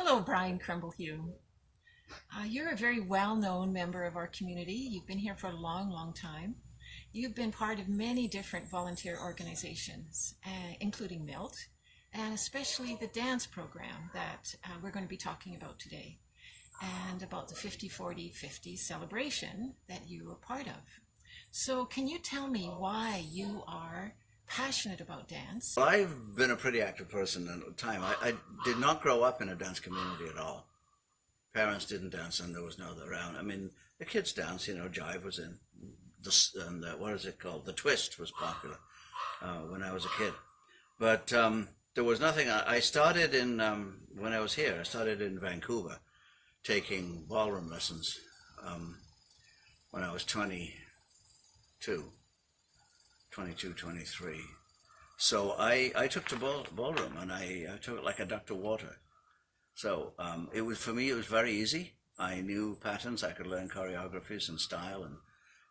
Hello, Brian Crumblehulme. You're a very well-known member of our community. You've been here for a long, long time. You've been part of many different volunteer organizations, including MELT, and especially the dance program that we're going to be talking about today, and about the 50-40-50 celebration that you were part of. So can you tell me why you are passionate about dance? Well, I've been a pretty active person at the time. I did not grow up in a dance community at all. Parents didn't dance and there was no other around. I mean, the kids dance, jive was in, and what is it called? The twist was popular when I was a kid. But there was nothing. I started in, when I was here, I started in Vancouver taking ballroom lessons when I was 22, 23. So I took to ballroom and I took it like a duck to water. So it was, for me, it was very easy. I knew patterns, I could learn choreographies and style and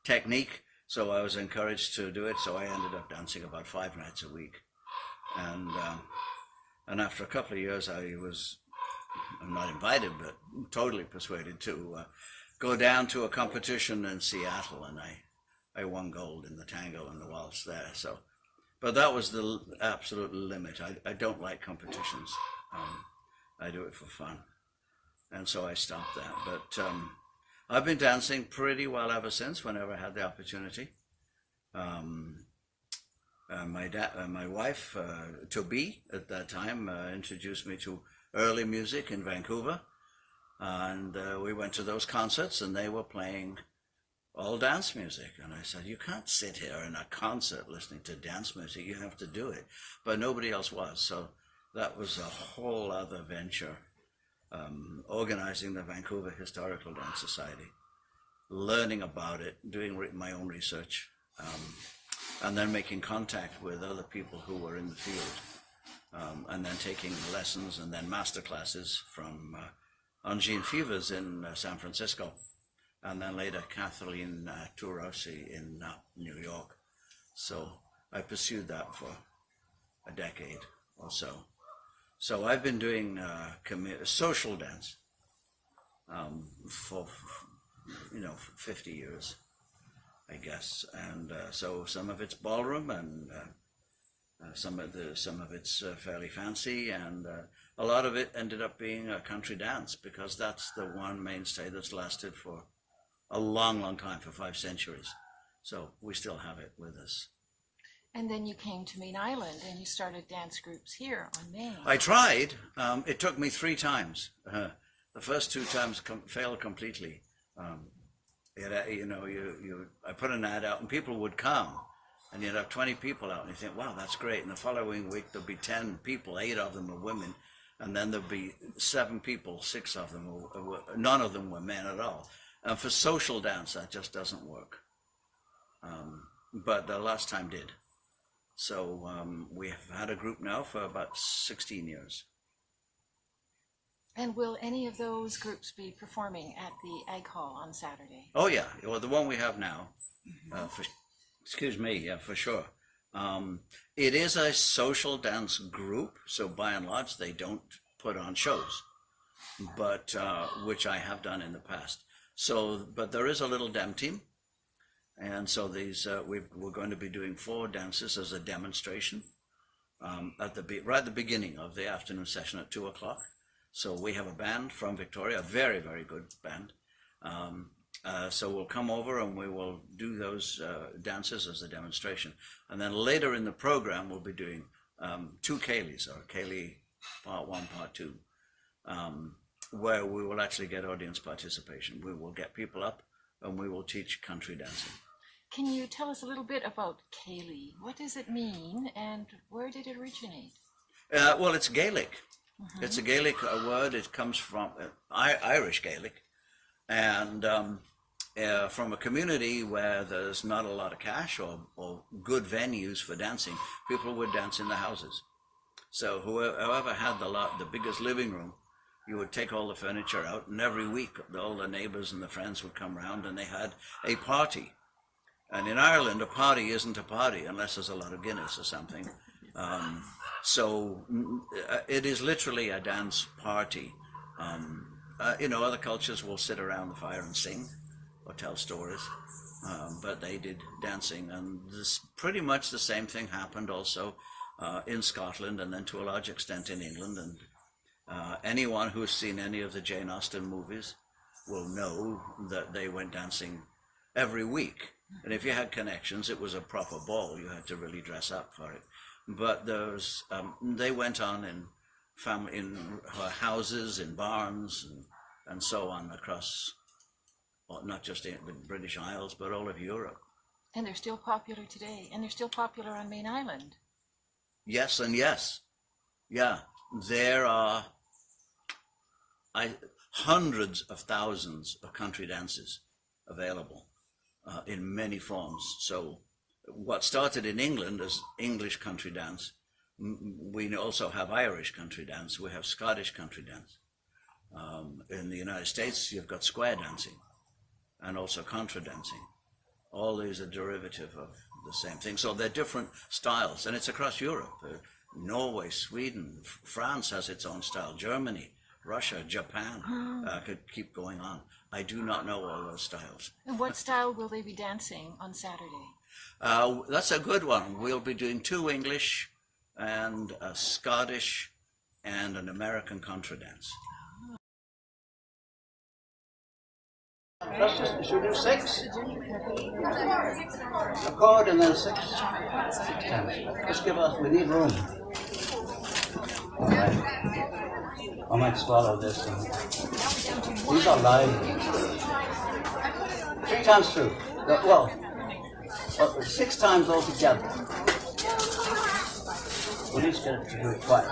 technique. So I was encouraged to do it. So I ended up dancing about 5 nights a week. And after a couple of years, I'm not invited, but totally persuaded to go down to a competition in Seattle, and I won gold in the tango and the waltz there. So, but that was the absolute limit. I don't like competitions. I do it for fun, and so I stopped that. But I've been dancing pretty well ever since, whenever I had the opportunity. My wife, Toby, at that time, introduced me to early music in Vancouver, and we went to those concerts, and they were playing all dance music. And I said, you can't sit here in a concert listening to dance music, you have to do it. But nobody else was, so that was a whole other venture, organizing the Vancouver Historical Dance Society, learning about it, doing my own research, and then making contact with other people who were in the field, and then taking lessons and then master classes from Angine Fevers in San Francisco, and then later Kathleen Turosi in New York. So I pursued that for a decade or so. So I've been doing social dance for 50 years, I guess, and so some of it's ballroom, and some of it's fairly fancy, and a lot of it ended up being a country dance, because that's the one mainstay that's lasted for a long, long time, for 5 centuries. So we still have it with us. And then you came to Mayne Island and you started dance groups here on Mayne. I tried. It took me 3 times. The first 2 times failed completely. I put an ad out and people would come, and you'd have 20 people out, and you think, wow, that's great. And the following week there'll be 10 people, 8 of them are women, and then there'll be 7 people, 6 of them, none of them were men at all. And for social dance, that just doesn't work. But the last time did. So we have had a group now for about 16 years. And will any of those groups be performing at the Egg Hall on Saturday? Oh yeah, well, the one we have now, for sure. It is a social dance group, so by and large they don't put on shows, but which I have done in the past. So, but there is a little dem team, and so these we're going to be doing 4 dances as a demonstration right at the beginning of the afternoon session at 2 o'clock. So we have a band from Victoria, a very, very good band. So we'll come over and we will do those dances as a demonstration. And then later in the program, we'll be doing 2 Ceilidhs, or Ceilidh Part 1, Part 2, where we will actually get audience participation. We will get people up and we will teach country dancing. Can you tell us a little bit about Ceilidh? What does it mean and where did it originate? Well, it's Gaelic. It's a Gaelic word. It comes from Irish Gaelic, and from a community where there's not a lot of cash or good venues for dancing. People would dance in the houses. So whoever had the biggest living room, you would take all the furniture out, and every week all the neighbors and the friends would come around and they had a party. And in Ireland, a party isn't a party unless there's a lot of Guinness or something. So it is literally a dance party Other cultures will sit around the fire and sing or tell stories, but they did dancing, and pretty much the same thing happened also in Scotland, and then to a large extent in England. And anyone who's seen any of the Jane Austen movies will know that they went dancing every week. And if you had connections, it was a proper ball. You had to really dress up for it. But they went on in houses, in barns, and so on across, not just in the British Isles, but all of Europe. And they're still popular today, and they're still popular on Mayne Island. Yes and yes. Yeah, there are hundreds of thousands of country dances available in many forms. So what started in England as English country dance, we also have Irish country dance, we have Scottish country dance. In the United States, you've got square dancing and also contra dancing. All these are derivative of the same thing. So they're different styles, and it's across Europe. Norway, Sweden, France has its own style, Germany, Russia, Japan, could keep going on. I do not know all those styles. And what style will they be dancing on Saturday? That's a good one. We'll be doing 2 English and a Scottish and an American contra dance. Should we do 6? A chord and then 6? 6 times. Let's we need room. I might swallow this one. These are live. 3 times through. Well, 6 times altogether. We'll each get to do it twice.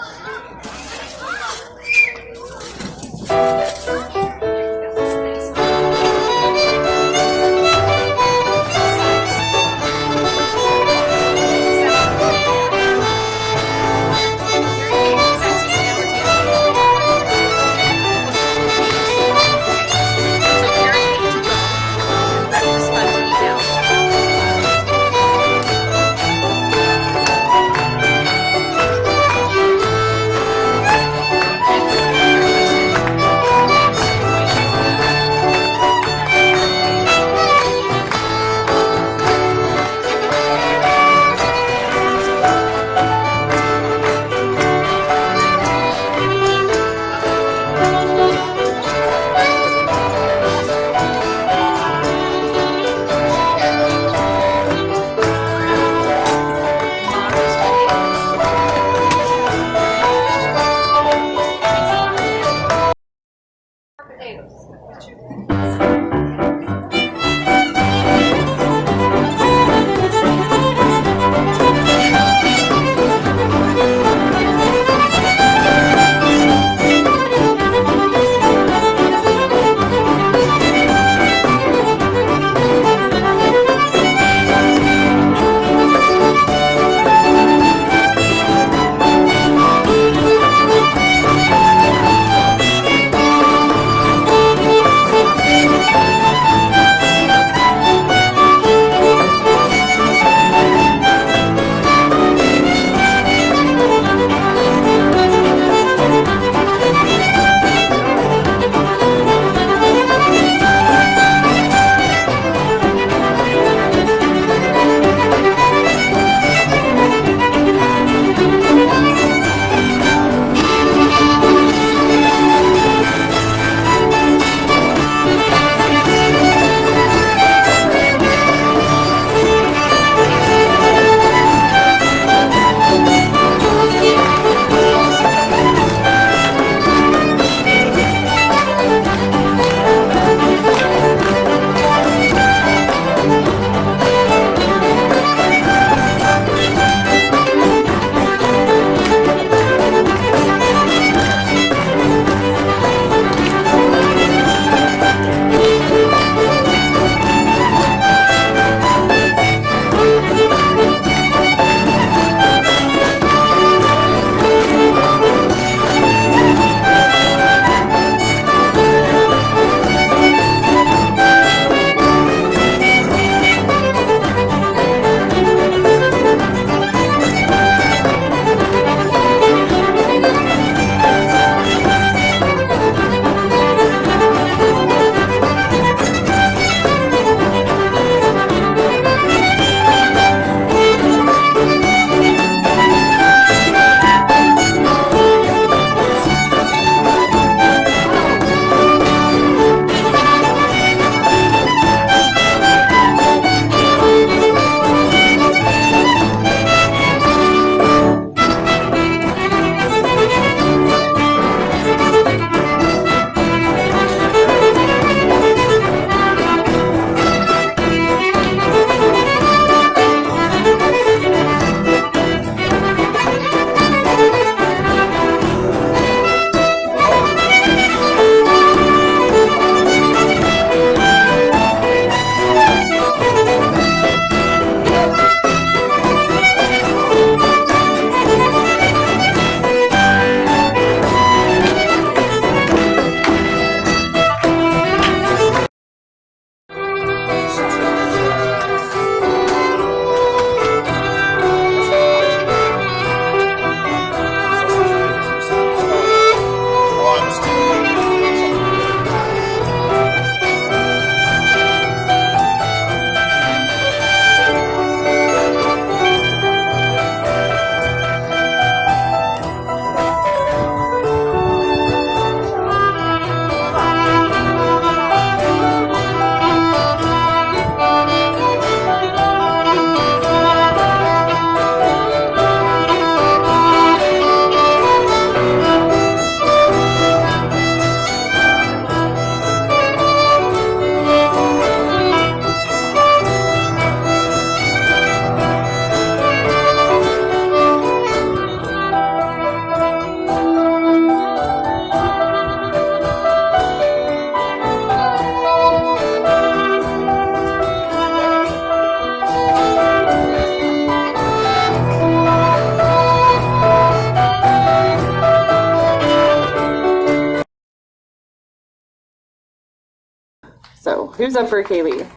Who's up for Ceilidh?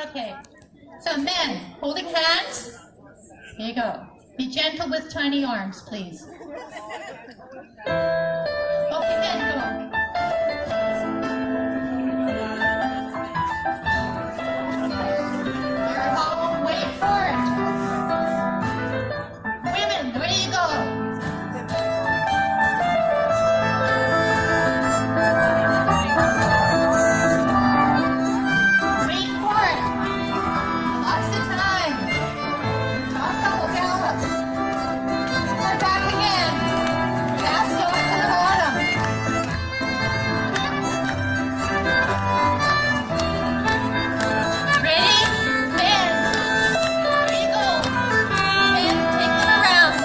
Okay. So men, holding hands. Here you go. Be gentle with tiny arms, please. Okay, men, go on. Here we go. Wait for it. Women, where do you go? Wait for it. Lots of time. Top double gallop. We're back again. Fast off to the bottom. Ready? Men. Here you go. Men, take them around.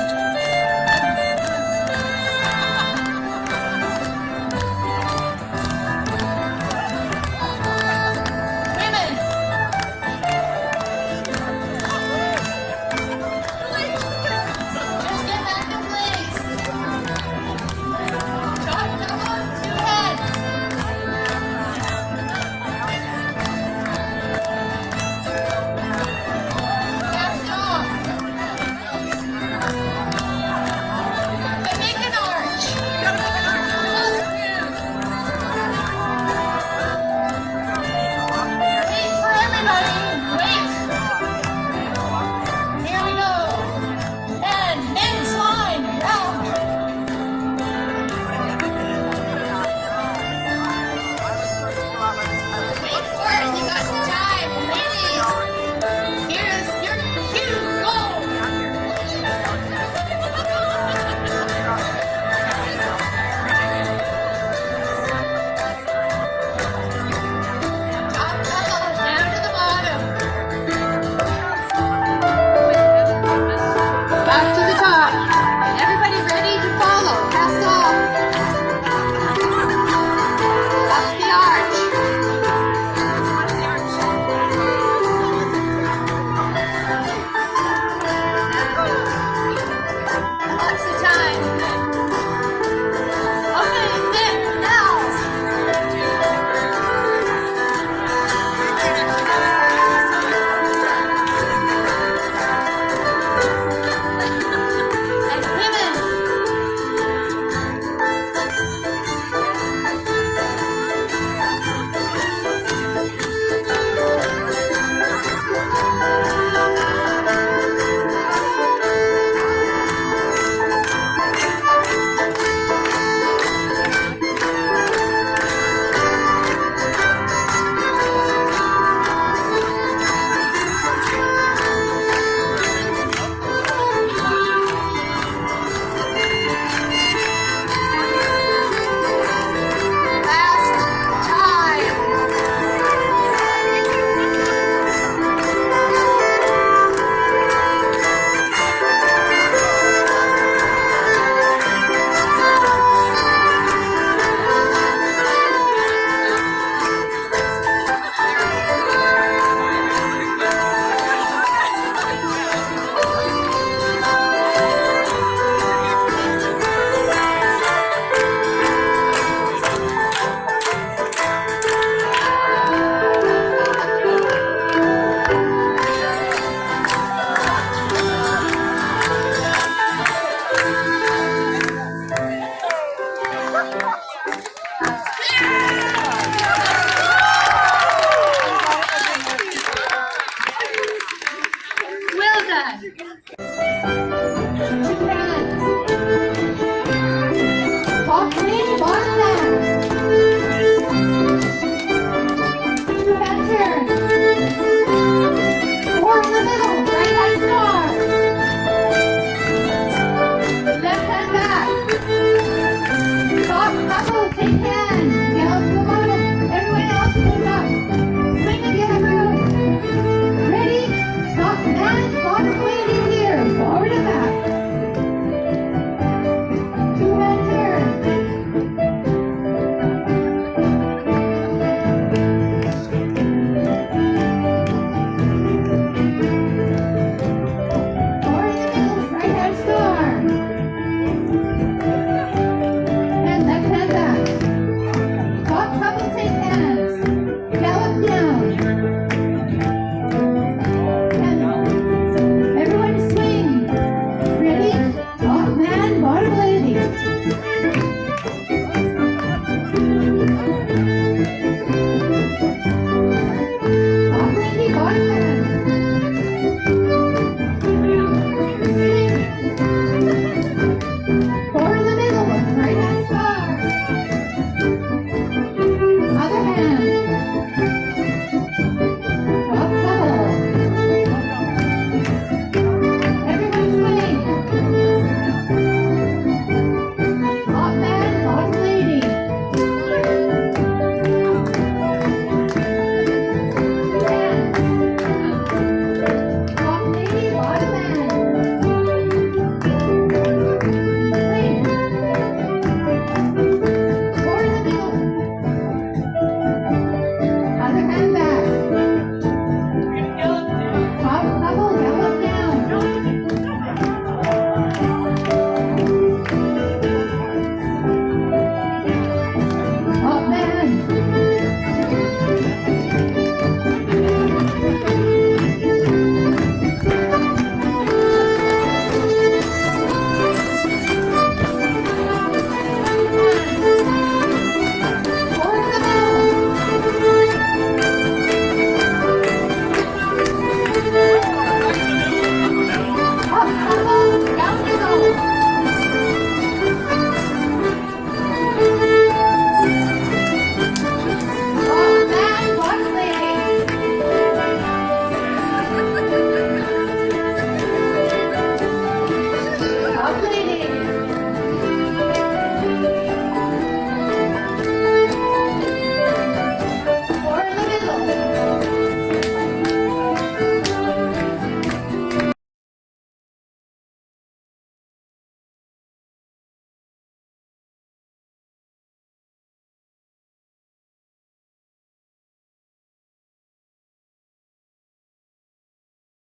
Women. Just get back in place. Top double, two heads. Cast off. And make an arch. Pull through. Wait for everybody. Wait. Here we go. And men's line. Out. Wait for it. You got time. Ladies. Here's your cue. Go. Top double. Down to the bottom. Back to the top. Everybody ready to follow. Cast off. Up the arch. Lots of time. Okay, then, now. And women. Last time. Well done. Two hands. Top knee, bottom down. Two hand turn.